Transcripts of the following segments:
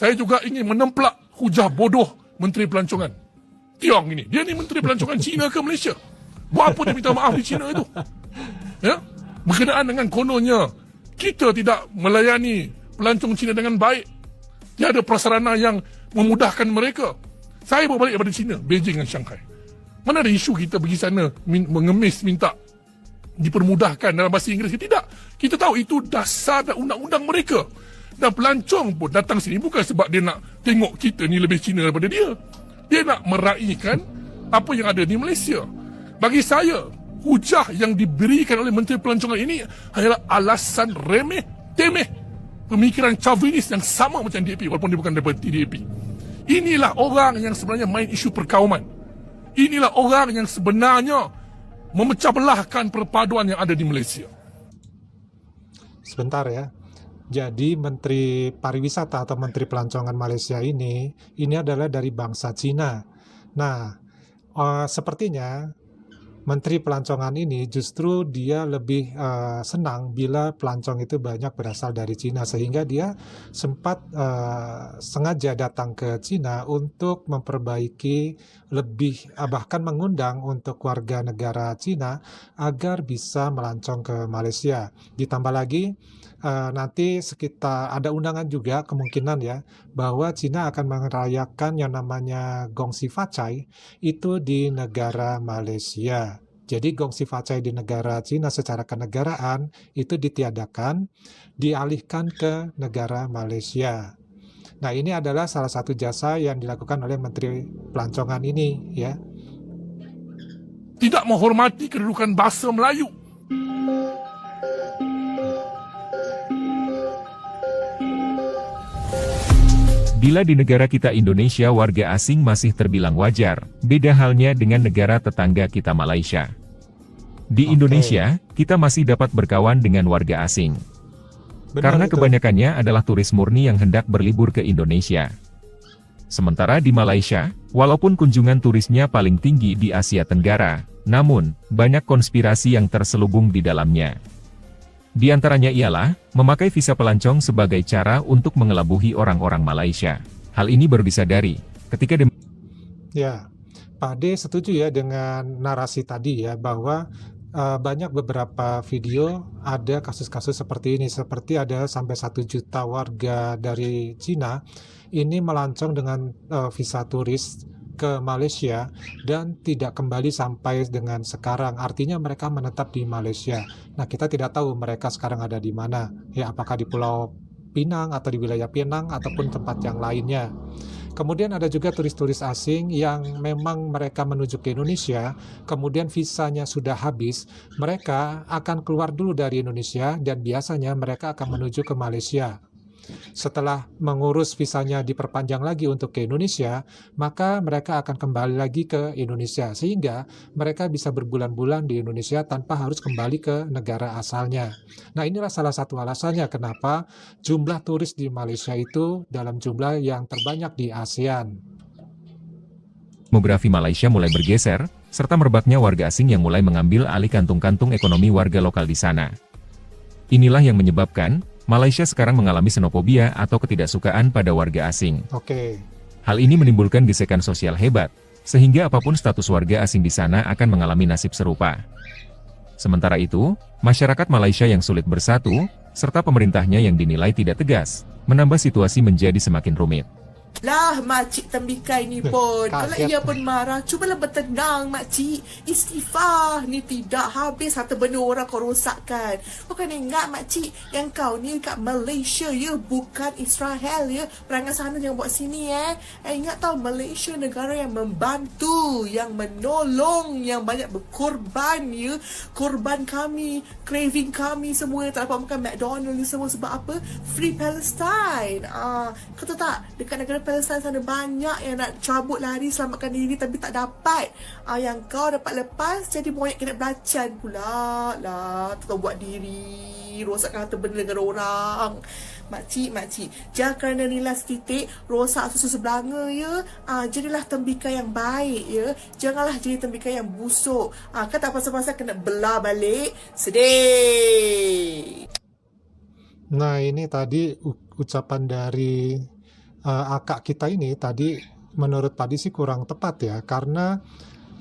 Saya juga ingin menemplak hujah bodoh Menteri Pelancongan Tiong ini. Dia ni Menteri Pelancongan Cina ke Malaysia? Buat apa dia minta maaf di Cina itu? Ya, berkenaan dengan kononnya kita tidak melayani pelancong Cina dengan baik. Tiada prasarana yang memudahkan mereka. Saya baru balik daripada Cina, Beijing dan Shanghai. Mana ada isu kita pergi sana mengemis minta dipermudahkan dalam bahasa Inggeris? Tidak. Kita tahu itu dasar dan undang-undang mereka. Dan pelancong pun datang sini bukan sebab dia nak tengok kita ni lebih Cina daripada dia. Dia nak meraihkan apa yang ada di Malaysia. Bagi saya, hujah yang diberikan oleh Menteri Pelancongan ini adalah alasan remeh, temeh. Pemikiran chauvinis yang sama macam DAP walaupun dia bukan daripada DAP. Inilah orang yang sebenarnya main isu perkauman. Inilah orang yang sebenarnya memecah belahkan perpaduan yang ada di Malaysia. Sebentar ya. Jadi Menteri Pariwisata atau Menteri Pelancongan Malaysia ini adalah dari bangsa Cina. Nah, sepertinya Menteri Pelancongan ini justru dia lebih senang bila pelancong itu banyak berasal dari Cina, sehingga dia sempat sengaja datang ke Cina untuk memperbaiki lebih bahkan mengundang untuk warga negara Cina agar bisa melancong ke Malaysia. Ditambah lagi nanti sekitar ada undangan juga kemungkinan ya bahwa Cina akan merayakan yang namanya Gongsi Facai itu di negara Malaysia. Jadi Gongsi Facai di negara Cina secara kenegaraan itu ditiadakan, dialihkan ke negara Malaysia. Nah, ini adalah salah satu jasa yang dilakukan oleh Menteri Pelancongan ini ya. Tidak menghormati kedudukan bahasa Melayu. Bila di negara kita Indonesia warga asing masih terbilang wajar, beda halnya dengan negara tetangga kita Malaysia. Di Indonesia, kita masih dapat berkawan dengan warga asing. Karena kebanyakannya adalah turis murni yang hendak berlibur ke Indonesia. Sementara di Malaysia, walaupun kunjungan turisnya paling tinggi di Asia Tenggara, namun, banyak konspirasi yang terselubung di dalamnya. Di antaranya ialah, memakai visa pelancong sebagai cara untuk mengelabuhi orang-orang Malaysia. Hal ini baru disadari, ketika Ya, Pak D setuju ya dengan narasi tadi ya, bahwa banyak beberapa video ada kasus-kasus seperti ini, seperti ada sampai 1 juta warga dari Cina ini melancong dengan visa turis ke Malaysia dan tidak kembali sampai dengan sekarang. Artinya mereka menetap di Malaysia. Nah, kita tidak tahu mereka sekarang ada di mana. Ya, apakah di Pulau Pinang atau di wilayah Penang ataupun tempat yang lainnya. Kemudian ada juga turis-turis asing yang memang mereka menuju ke Indonesia, kemudian visanya sudah habis, mereka akan keluar dulu dari Indonesia dan biasanya mereka akan menuju ke Malaysia. Setelah mengurus visanya diperpanjang lagi untuk ke Indonesia, maka mereka akan kembali lagi ke Indonesia, sehingga mereka bisa berbulan-bulan di Indonesia tanpa harus kembali ke negara asalnya. Nah, inilah salah satu alasannya kenapa jumlah turis di Malaysia itu dalam jumlah yang terbanyak di ASEAN. demografi Malaysia mulai bergeser, serta merebaknya warga asing yang mulai mengambil alih kantung-kantung ekonomi warga lokal di sana. Inilah yang menyebabkan Malaysia sekarang mengalami xenofobia atau ketidaksukaan pada warga asing. Hal ini menimbulkan gesekan sosial hebat, sehingga apapun status warga asing di sana akan mengalami nasib serupa. Sementara itu, masyarakat Malaysia yang sulit bersatu, serta pemerintahnya yang dinilai tidak tegas, menambah situasi menjadi semakin rumit. Lah makcik tembikai ni pun kalau ia pun marah, cubalah bertenang makcik. Istighfar ni tidak habis harta benda orang kau rosakkan. Kau kena ingat makcik yang kau ni kat Malaysia ya, bukan Israel ya. Perangai sana jangan buat sini ingat tau, Malaysia negara yang membantu, yang menolong, yang banyak berkorban ya. Korban kami, craving kami semua yang tak dapat makan McDonald ni semua sebab apa? Free Palestine. Kau tahu tak, dekat negara Palestine sana banyak yang nak cabut lari selamatkan diri tapi tak dapat. Yang kau dapat lepas jadi monyet kena belacan pula lah. Tak tahu buat diri, rosakkan harta benda negara orang. Makcik, jangan kerana nilai setitik rosak susu sebelanga ya. Jadilah tembikai yang baik ya. Janganlah jadi tembikai yang busuk. Kan tak pasal-pasal kena belah balik. Sedih. Nah, ini tadi ucapan dari akak kita ini tadi menurut Padi sih kurang tepat ya, karena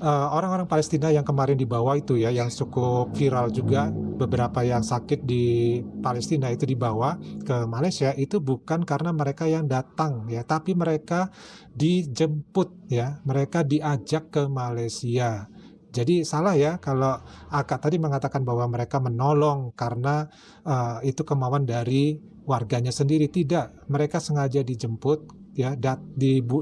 orang-orang Palestina yang kemarin dibawa itu ya, yang cukup viral juga, beberapa yang sakit di Palestina itu dibawa ke Malaysia, itu bukan karena mereka yang datang ya, tapi mereka dijemput ya, mereka diajak ke Malaysia. Jadi salah ya kalau akak tadi mengatakan bahwa mereka menolong karena itu kemauan dari warganya sendiri. Tidak, mereka sengaja dijemput ya,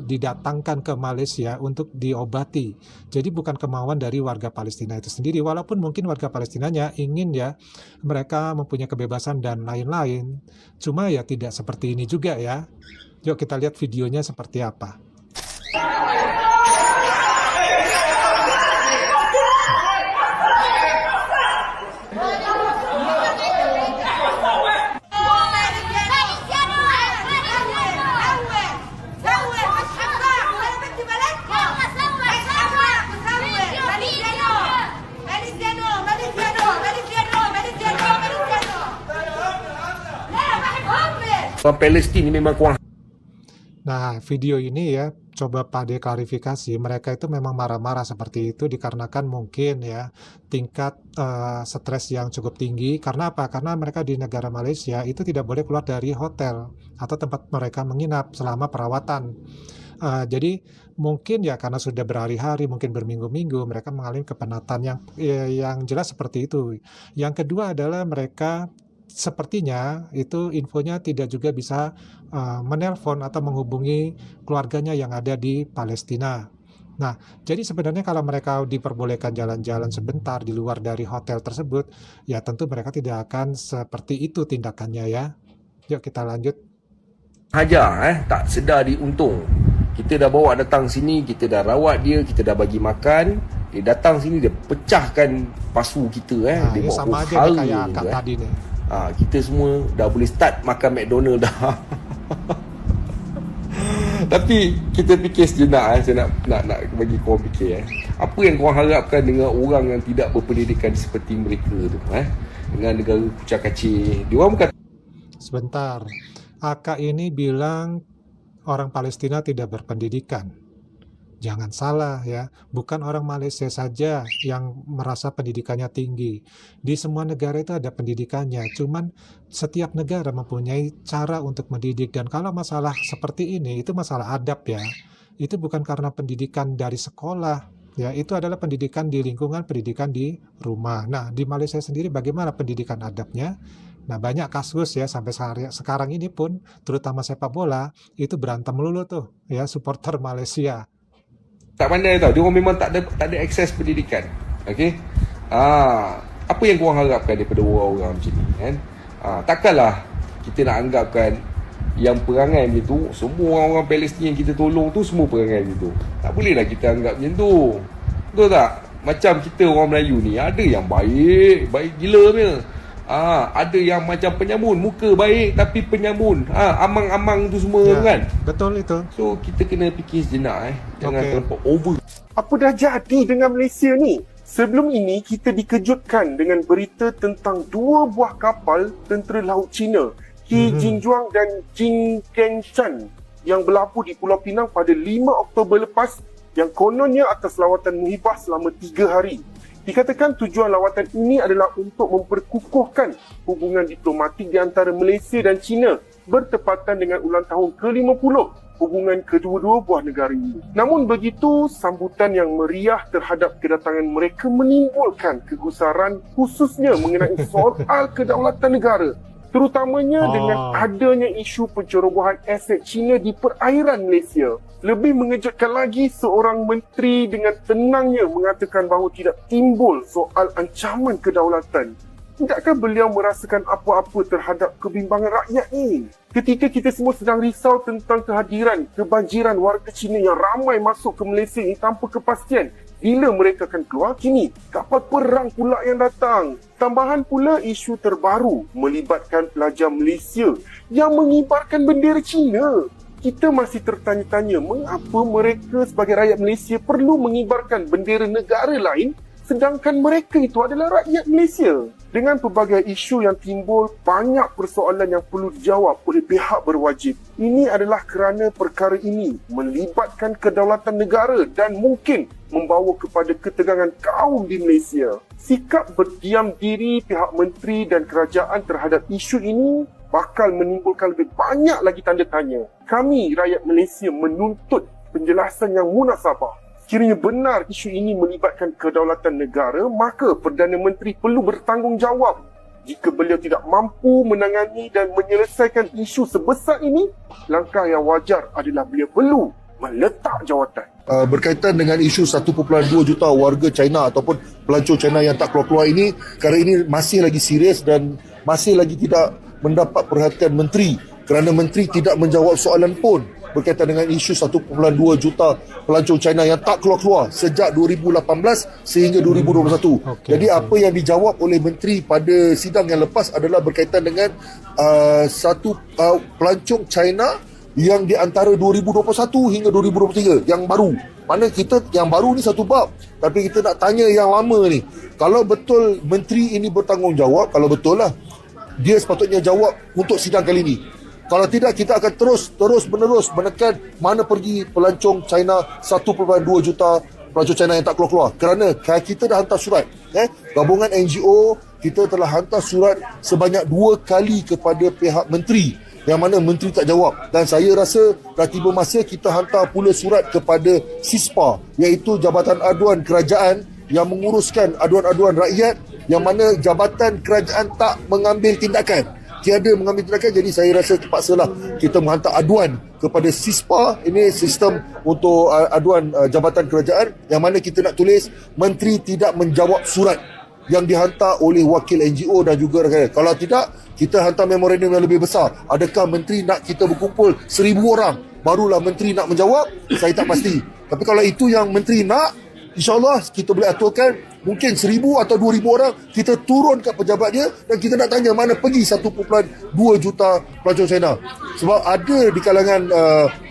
didatangkan ke Malaysia untuk diobati. Jadi bukan kemauan dari warga Palestina itu sendiri, walaupun mungkin warga Palestinanya ingin ya mereka mempunyai kebebasan dan lain-lain. Cuma ya tidak seperti ini juga ya. Yuk kita lihat videonya seperti apa. Orang Palestin ni memang kurang. Nah, video ini ya, coba Pade klarifikasi, mereka itu memang marah-marah seperti itu dikarenakan mungkin ya tingkat stres yang cukup tinggi. Karena apa? Karena mereka di negara Malaysia itu tidak boleh keluar dari hotel atau tempat mereka menginap selama perawatan. Jadi mungkin ya karena sudah berhari-hari, mungkin berminggu-minggu, mereka mengalami kepenatan yang jelas seperti itu. Yang kedua adalah mereka sepertinya itu infonya tidak juga bisa menelpon atau menghubungi keluarganya yang ada di Palestina. Nah, jadi sebenarnya kalau mereka diperbolehkan jalan-jalan sebentar di luar dari hotel tersebut, ya tentu mereka tidak akan seperti itu tindakannya ya. Yuk kita lanjut. Hajar tak sedar diuntung. Kita dah bawa datang sini, kita dah rawat dia, kita dah bagi makan. Dia datang sini, dia pecahkan pasu kita. Nah, Dia ini bawa sama aja hara kayak je, Kak tadi nih. kita semua dah boleh start makan McDonald dah. Tapi kita fikir sejenak, saya nak bagi korang fikir. Apa yang korang harapkan dengan orang yang tidak berpendidikan seperti mereka tu, dengan negara kucak-kacir. Dia orang bukan. Sebentar, Akak ini bilang orang Palestina tidak berpendidikan. Jangan salah ya, bukan orang Malaysia saja yang merasa pendidikannya tinggi. Di semua negara itu ada pendidikannya, cuman setiap negara mempunyai cara untuk mendidik. Dan kalau masalah seperti ini, itu masalah adab ya. Itu bukan karena pendidikan dari sekolah, ya itu adalah pendidikan di lingkungan, pendidikan di rumah. Nah, di Malaysia sendiri bagaimana pendidikan adabnya? Nah, banyak kasus ya sampai sekarang ini pun, terutama sepak bola, itu berantem melulu tuh ya supporter Malaysia. Tak pandai tau. Dia orang memang tak ada akses pendidikan. Okey. Apa yang korang harapkan daripada orang-orang macam ni kan? Takkanlah kita nak anggapkan yang perangai macam tu, semua orang Palestin yang kita tolong tu semua perangai macam tu. Tak bolehlah kita anggap macam tu. Betul tak? Macam kita orang Melayu ni, ada yang baik gila punya. Ada yang macam penyamun, muka baik tapi penyamun. Amang-amang tu semua Ya, kan. betul itu. So kita kena fikir sejenak jangan Okey. terlampau over. Apa dah jadi dengan Malaysia ni? Sebelum ini kita dikejutkan dengan berita tentang dua buah kapal tentera laut Cina, Qi Jinjuang dan Jing Kengshan yang berlabuh di Pulau Pinang pada 5 Oktober lepas yang kononnya atas lawatan muhibah selama 3 hari. Dikatakan tujuan lawatan ini adalah untuk memperkukuhkan hubungan diplomatik di antara Malaysia dan China bertepatan dengan ulang tahun ke-50 hubungan kedua-dua buah negara ini. Namun begitu, sambutan yang meriah terhadap kedatangan mereka menimbulkan kegusaran khususnya mengenai soal kedaulatan negara. Terutamanya dengan adanya isu pencerobohan aset China di perairan Malaysia. Lebih mengejutkan lagi, seorang menteri dengan tenangnya mengatakan bahawa tidak timbul soal ancaman kedaulatan. Tidakkah beliau merasakan apa-apa terhadap kebimbangan rakyat ini? Ketika kita semua sedang risau tentang kehadiran kebanjiran warga Cina yang ramai masuk ke Malaysia ini tanpa kepastian bila mereka akan keluar, kini kapal perang pula yang datang. Tambahan pula isu terbaru melibatkan pelajar Malaysia yang mengibarkan bendera Cina. Kita masih tertanya-tanya mengapa mereka sebagai rakyat Malaysia perlu mengibarkan bendera negara lain Sedangkan mereka itu adalah rakyat Malaysia. Dengan pelbagai isu yang timbul, banyak persoalan yang perlu dijawab oleh pihak berwajib. Ini adalah kerana perkara ini melibatkan kedaulatan negara dan mungkin membawa kepada ketegangan kaum di Malaysia. Sikap berdiam diri pihak menteri dan kerajaan terhadap isu ini bakal menimbulkan lebih banyak lagi tanda tanya. Kami, rakyat Malaysia, menuntut penjelasan yang munasabah. Sekiranya benar isu ini melibatkan kedaulatan negara, maka Perdana Menteri perlu bertanggungjawab. Jika beliau tidak mampu menangani dan menyelesaikan isu sebesar ini, langkah yang wajar adalah beliau perlu meletak jawatan. Berkaitan dengan isu 1.2 juta warga China ataupun pelancong China yang tak keluar-keluar ini, perkara ini masih lagi serius dan masih lagi tidak mendapat perhatian menteri kerana menteri tidak menjawab soalan pun berkaitan dengan isu 1.2 juta pelancong China yang tak keluar-keluar sejak 2018 sehingga 2021. Jadi apa yang dijawab oleh menteri pada sidang yang lepas adalah berkaitan dengan pelancong China yang di antara 2021 hingga 2023 yang baru. Mana kita yang baru ni satu bab, tapi kita nak tanya yang lama ni. Kalau betul menteri ini bertanggungjawab, kalau betul lah, dia sepatutnya jawab untuk sidang kali ini. Kalau tidak, kita akan terus-menerus menekan mana pergi pelancong China 1.2 juta pelancong China yang tak keluar-keluar. Kerana kita dah hantar surat. Gabungan NGO, kita telah hantar surat sebanyak 2 kali kepada pihak menteri yang mana menteri tak jawab. Dan saya rasa dah tiba masa kita hantar pula surat kepada SISPA, iaitu Jabatan Aduan Kerajaan yang menguruskan aduan-aduan rakyat, yang mana Jabatan Kerajaan tak mengambil tindakan. Tiada mengambil tindakan. Jadi saya rasa terpaksalah kita menghantar aduan kepada SISPA. Ini sistem untuk aduan Jabatan Kerajaan, yang mana kita nak tulis menteri tidak menjawab surat yang dihantar oleh wakil NGO dan juga rakyat. Kalau tidak, kita hantar memorandum yang lebih besar. Adakah menteri nak kita berkumpul 1,000 orang barulah menteri nak menjawab? Saya tak pasti. Tapi kalau itu yang menteri nak, InsyaAllah kita boleh aturkan mungkin 1,000 atau 2,000 orang, kita turun kat pejabat dia dan kita nak tanya mana pergi 1.2 juta pelancong China. Sebab ada di kalangan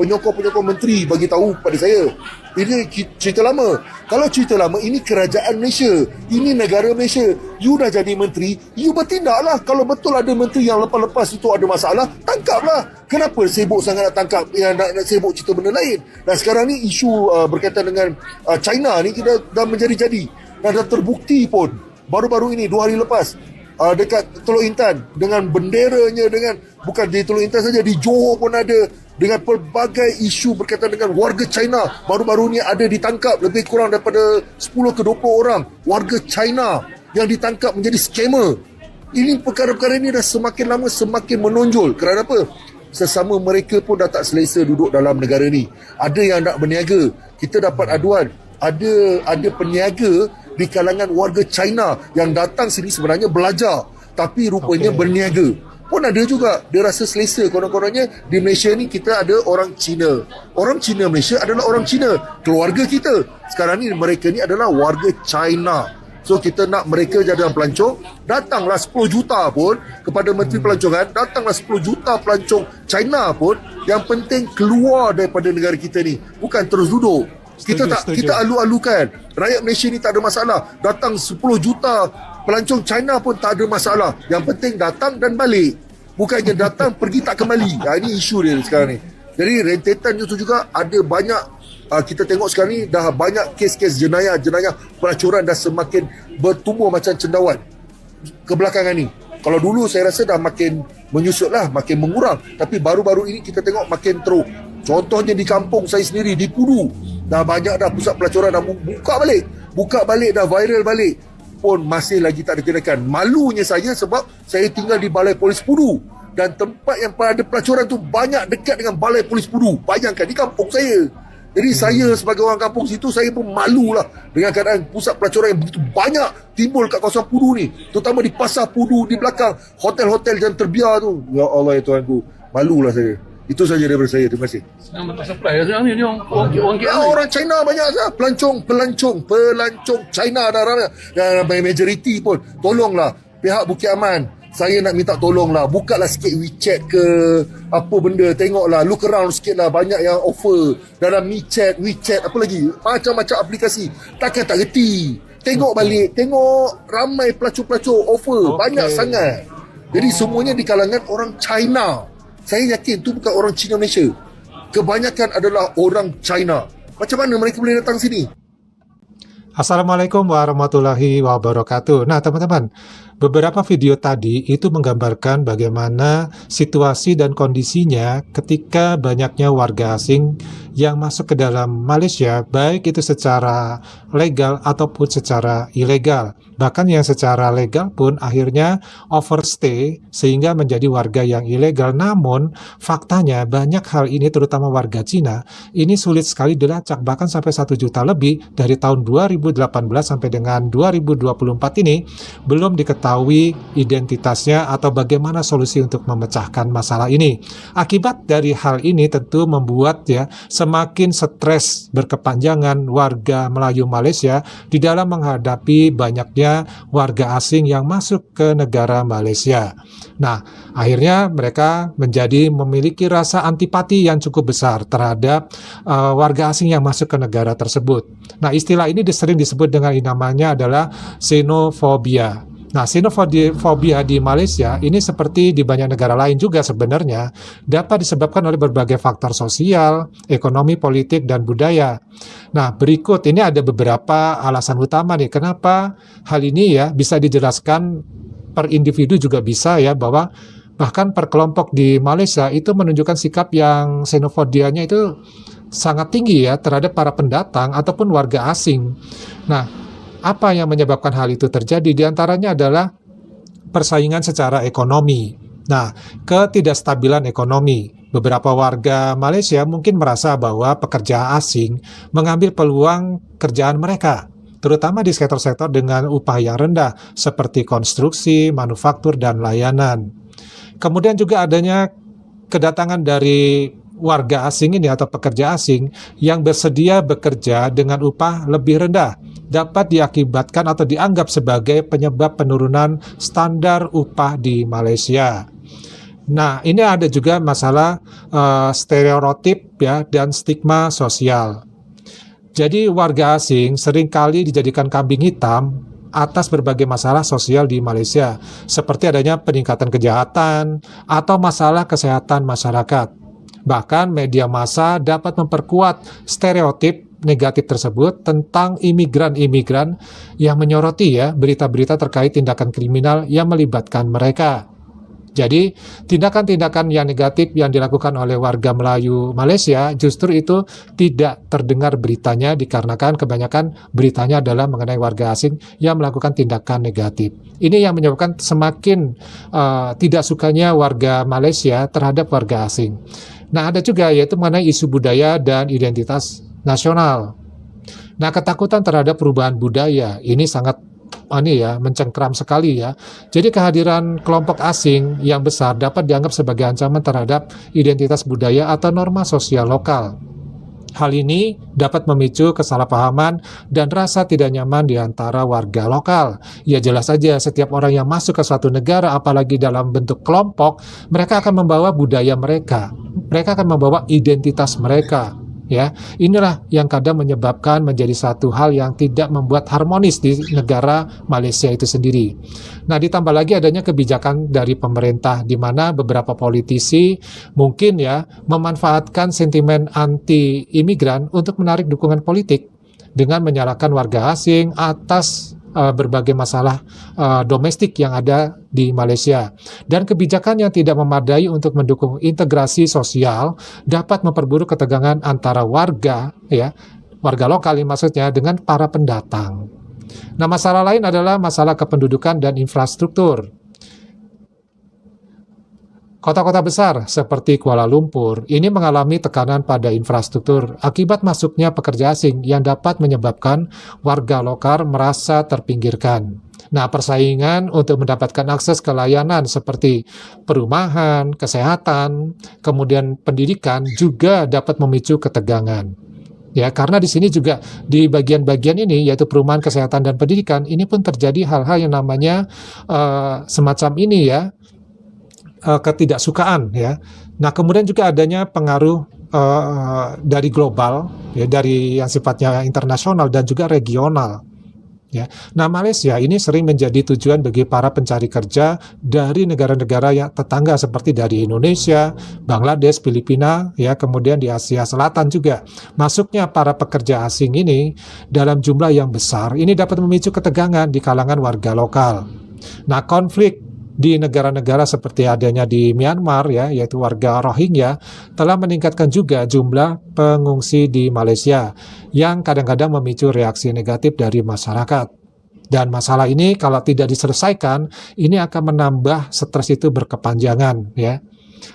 penyokong-penyokong menteri bagi tahu kepada saya, ini cerita lama. Kalau cerita lama, ini kerajaan Malaysia, ini negara Malaysia. You dah jadi menteri, you bertindaklah. Kalau betul ada menteri yang lepas-lepas itu ada masalah, tangkaplah. Kenapa sibuk sangat nak tangkap, yang nak sibuk cerita benda lain? Dan sekarang ni isu berkaitan dengan China ni kita dah menjadi-jadi dan dah terbukti pun baru-baru ini 2 hari lepas dekat Teluk Intan dengan benderanya, dengan bukan di Teluk Intan saja, di Johor pun ada, dengan pelbagai isu berkaitan dengan warga China. Baru-baru ni ada ditangkap lebih kurang daripada 10 ke 20 orang warga China yang ditangkap menjadi scammer. Ini perkara-perkara ini dah semakin lama semakin menonjol. Kerana apa? Sesama mereka pun dah tak selesa duduk dalam negara ni. Ada yang nak berniaga. Kita dapat aduan, ada peniaga di kalangan warga China yang datang sini sebenarnya belajar, tapi rupanya berniaga. Pun ada juga, dia rasa selesa. Korang-korangnya di Malaysia ni kita ada orang Cina. Orang Cina Malaysia adalah orang Cina, keluarga kita. Sekarang ni mereka ni adalah warga China. So kita nak mereka jadi pelancong, datanglah 10 juta pun kepada Menteri Pelancongan, datanglah 10 juta pelancong China pun, yang penting keluar daripada negara kita ni, bukan terus duduk. Kita alu-alukan rakyat Malaysia ni tak ada masalah, datang 10 juta pelancong China pun tak ada masalah, yang penting datang dan balik, bukannya datang pergi tak kembali. Ini isu dia sekarang ni. Jadi rentetan itu juga ada banyak. Kita tengok sekarang ni dah banyak kes-kes jenayah pelacuran dah semakin bertumbuh macam cendawan kebelakangan ni. Kalau dulu saya rasa dah makin menyusut lah, makin mengurang, tapi baru-baru ini kita tengok makin teruk. Contohnya di kampung saya sendiri, di Pudu, dah banyak dah pusat pelacuran dah buka balik dah viral balik, pun masih lagi tak ada tindakan. Malunya saya sebab saya tinggal di Balai Polis Pudu, dan tempat yang ada pelacuran tu banyak dekat dengan Balai Polis Pudu. Bayangkan di kampung saya. Jadi saya sebagai orang kampung situ, saya pun malulah dengan keadaan pusat pelacuran yang begitu banyak timbul kat kawasan Pudu ni, terutama di Pasar Pudu, di belakang hotel-hotel yang terbiar tu. Ya Allah ya Tuhanku, malulah saya. Itu saja daripada saya. Terima kasih. Orang China banyak sah. Pelancong China dah ramai. Dan majoriti pun. Tolonglah pihak Bukit Aman, saya nak minta tolonglah, bukalah sikit WeChat ke apa benda, tengoklah, look around sikit lah, banyak yang offer dalam WeChat, apa lagi, macam-macam aplikasi. Takkan tak reti Tengok balik, tengok ramai pelacur-pelacur offer, banyak sangat. Jadi semuanya di kalangan orang China. Saya yakin tu bukan orang Cina Malaysia. Kebanyakan adalah orang China. Macam mana mereka boleh datang sini? Assalamualaikum warahmatullahi wabarakatuh. Nah, teman-teman, beberapa video tadi itu menggambarkan bagaimana situasi dan kondisinya ketika banyaknya warga asing yang masuk ke dalam Malaysia, baik itu secara legal ataupun secara ilegal. Bahkan yang secara legal pun akhirnya overstay sehingga menjadi warga yang ilegal. Namun faktanya banyak hal ini, terutama warga Cina, ini sulit sekali dilacak, bahkan sampai 1 juta lebih dari tahun 2018 sampai dengan 2024 ini belum diketahui identitasnya atau bagaimana solusi untuk memecahkan masalah ini. Akibat dari hal ini tentu membuat semakin stres berkepanjangan warga Melayu Malaysia di dalam menghadapi banyaknya warga asing yang masuk ke negara Malaysia. Nah, akhirnya mereka memiliki rasa antipati yang cukup besar terhadap warga asing yang masuk ke negara tersebut. Nah, istilah ini sering disebut dengan namanya adalah xenofobia. Nah, xenofobia di Malaysia ini seperti di banyak negara lain juga sebenarnya dapat disebabkan oleh berbagai faktor sosial, ekonomi, politik, dan budaya. Nah, berikut ini ada beberapa alasan utama nih kenapa hal ini bisa dijelaskan per individu juga bisa bahwa bahkan per kelompok di Malaysia itu menunjukkan sikap yang xenofobianya itu sangat tinggi terhadap para pendatang ataupun warga asing. Nah, apa yang menyebabkan hal itu terjadi? Di antaranya adalah persaingan secara ekonomi. Nah, ketidakstabilan ekonomi. Beberapa warga Malaysia mungkin merasa bahwa pekerja asing mengambil peluang kerjaan mereka, terutama di sektor-sektor dengan upah yang rendah, seperti konstruksi, manufaktur, dan layanan. Kemudian juga adanya kedatangan dari warga asing ini atau pekerja asing yang bersedia bekerja dengan upah lebih rendah dapat diakibatkan atau dianggap sebagai penyebab penurunan standar upah di Malaysia. Nah, ini ada juga masalah stereotip dan stigma sosial. Jadi warga asing seringkali dijadikan kambing hitam atas berbagai masalah sosial di Malaysia, seperti adanya peningkatan kejahatan atau masalah kesehatan masyarakat. Bahkan media massa dapat memperkuat stereotip negatif tersebut tentang imigran-imigran yang menyoroti berita-berita terkait tindakan kriminal yang melibatkan mereka. Jadi, tindakan-tindakan yang negatif yang dilakukan oleh warga Melayu Malaysia justru itu tidak terdengar beritanya dikarenakan kebanyakan beritanya adalah mengenai warga asing yang melakukan tindakan negatif. Ini yang menyebabkan semakin tidak sukanya warga Malaysia terhadap warga asing. Nah, ada juga yaitu mengenai isu budaya dan identitas nasional. Nah, ketakutan terhadap perubahan budaya ini sangat mencengkram sekali Jadi kehadiran kelompok asing yang besar dapat dianggap sebagai ancaman terhadap identitas budaya atau norma sosial lokal. Hal ini dapat memicu kesalahpahaman dan rasa tidak nyaman di antara warga lokal. Ya jelas saja setiap orang yang masuk ke suatu negara apalagi dalam bentuk kelompok, mereka akan membawa budaya mereka. Mereka akan membawa identitas mereka. Inilah yang kadang menyebabkan menjadi satu hal yang tidak membuat harmonis di negara Malaysia itu sendiri. Nah, ditambah lagi adanya kebijakan dari pemerintah di mana beberapa politisi mungkin memanfaatkan sentimen anti imigran untuk menarik dukungan politik dengan menyalahkan warga asing atas berbagai masalah domestik yang ada di Malaysia. Dan kebijakan yang tidak memadai untuk mendukung integrasi sosial dapat memperburuk ketegangan antara warga lokal maksudnya dengan para pendatang. Nah, masalah lain adalah masalah kependudukan dan infrastruktur. Kota-kota besar seperti Kuala Lumpur ini mengalami tekanan pada infrastruktur akibat masuknya pekerja asing yang dapat menyebabkan warga lokal merasa terpinggirkan. Nah, persaingan untuk mendapatkan akses ke layanan seperti perumahan, kesehatan, kemudian pendidikan juga dapat memicu ketegangan. Karena di sini juga di bagian-bagian ini yaitu perumahan, kesehatan, dan pendidikan ini pun terjadi hal-hal yang namanya semacam ini ketidaksukaan Nah, kemudian juga adanya pengaruh dari global dari yang sifatnya internasional dan juga regional. Ya. Nah, Malaysia ini sering menjadi tujuan bagi para pencari kerja dari negara-negara yang tetangga seperti dari Indonesia, Bangladesh, Filipina, ya, kemudian di Asia Selatan juga. Masuknya para pekerja asing ini dalam jumlah yang besar ini dapat memicu ketegangan di kalangan warga lokal. Nah, konflik di negara-negara seperti adanya di Myanmar, ya, yaitu warga Rohingya, telah meningkatkan juga jumlah pengungsi di Malaysia yang kadang-kadang memicu reaksi negatif dari masyarakat. Dan masalah ini kalau tidak diselesaikan, ini akan menambah stres itu berkepanjangan, ya.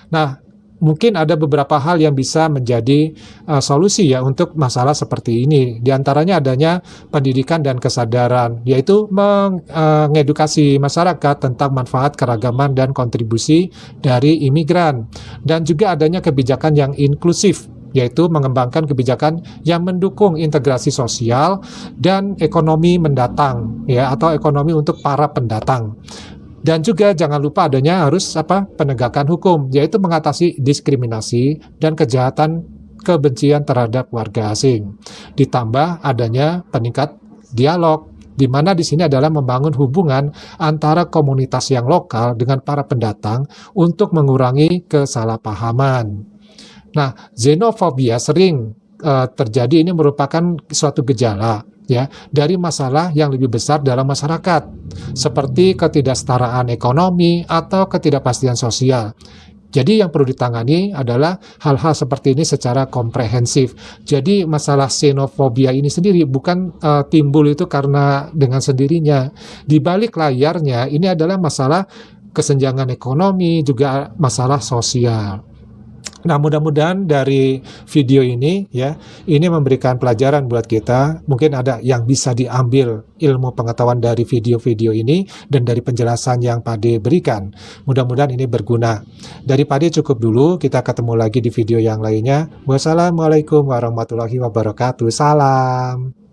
Nah, mungkin ada beberapa hal yang bisa menjadi solusi ya untuk masalah seperti ini. Di antaranya adanya pendidikan dan kesadaran, yaitu mengedukasi masyarakat tentang manfaat keragaman dan kontribusi dari imigran. Dan juga adanya kebijakan yang inklusif, yaitu mengembangkan kebijakan yang mendukung integrasi sosial dan ekonomi mendatang, ya, atau ekonomi untuk para pendatang. Dan juga jangan lupa adanya harus penegakan hukum, yaitu mengatasi diskriminasi dan kejahatan kebencian terhadap warga asing. Ditambah adanya peningkat dialog, di mana di sini adalah membangun hubungan antara komunitas yang lokal dengan para pendatang untuk mengurangi kesalahpahaman. Nah, xenofobia sering terjadi, ini merupakan suatu gejala, ya, dari masalah yang lebih besar dalam masyarakat, seperti ketidaksetaraan ekonomi atau ketidakpastian sosial. Jadi yang perlu ditangani adalah hal-hal seperti ini secara komprehensif. Jadi masalah xenofobia ini sendiri bukan timbul itu karena dengan sendirinya. Di balik layarnya ini adalah masalah kesenjangan ekonomi, juga masalah sosial. Nah, mudah-mudahan dari video ini, ya, ini memberikan pelajaran buat kita. Mungkin ada yang bisa diambil ilmu pengetahuan dari video-video ini dan dari penjelasan yang Pak De berikan. Mudah-mudahan ini berguna. Dari Pak De cukup dulu, kita ketemu lagi di video yang lainnya. Wassalamualaikum warahmatullahi wabarakatuh. Salam.